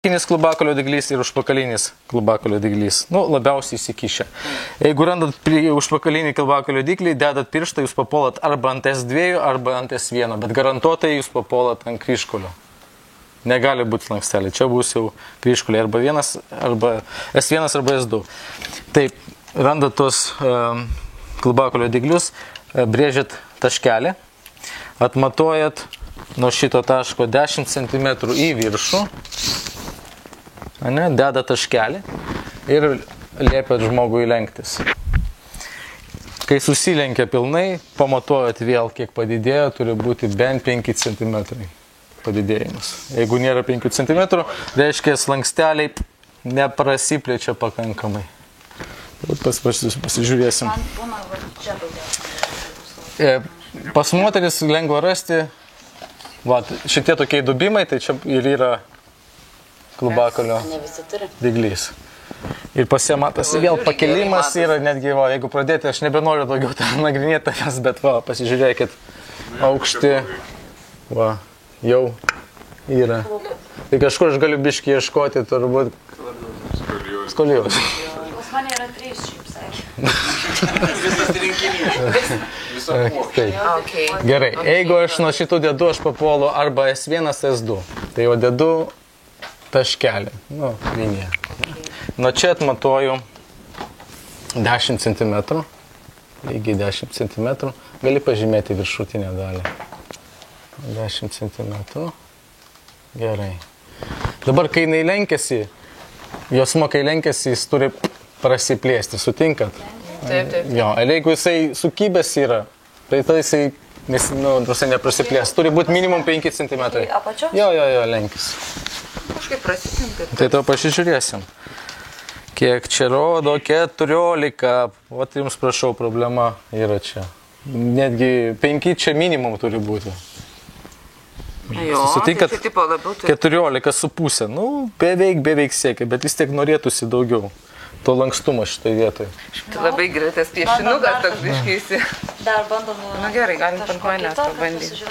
Priekininis klubakalio dyglys ir užpakalinis klubakalio dyglys. Nu, labiausiai įsikišę. Jeigu randat užpakalinį klubakalio dyglį, dedat pirštą, jūs papuolat arba ant S2, arba ant S1, bet garantuotai jūs papuolat ant kryžkulio. Negali būti slanksteliai. Čia bus jau kryžkuliai arba S1 arba S2. Taip, randat tos klubakalio dyglius, brėžiat taškelį, atmatuojat nuo šito taško 10 cm į viršų. Deda taškelį ir liepiat žmogui lenktis. Kai susilenkia pilnai, pamatuojat vėl, kiek padidėjo, turi būti bent 5 cm padidėjimas. Jeigu nėra 5 cm, reiškia slanksteliai neprasiplečia pakankamai. Pasižiūrėsim. Pas moteris lengva rasti, šitie tokie dubimai, tai čia ir yra klubakalio dyglys. Ir pasie matosi vėl pakelimas yra netgi, jeigu pradėti, aš nebenoriu daugiau nagrinėti tavęs, bet pasižiūrėkit, aukšti, jau yra. Tai kažkur aš galiu biškį ieškoti, turbūt skolijos. Pas mane yra 3 šiaip, sakė. Gerai, jeigu aš nuo šitų dedu, aš papuolu arba S1, S2, tai jau dedu taškelį, liniją. Nuo čia atmatuoju 10 cm, lygiai 10 cm, gali pažymėti viršutinę dalį. 10 cm, gerai. Dabar, kai jinai lenkiasi, jos kai lenkiasi, jis turi prasiplėsti, sutinkat? Taip. Jo, ir jeigu jisai sukybęs yra, tai jisai neprasiplės, turi būti minimum 5 cm. Apačios? Jo, lenkis. Kažkaip prasitinka. Tai to pasižiūrėsim. Kiek čia rodo? 14. Vat jums prašau, problema yra čia. Netgi 5 čia minimum turi būti. Jo, sutinkat? Tai čia tipo labiau turi. 14,5. Nu, beveik siekia, bet vis tiek norėtųsi daugiau. To lankstumo šitoj vietoj. Tai labai greitas piešinukas toks biškeisi. Dar bandom. Nu gerai, galim ant manęs pabandyti.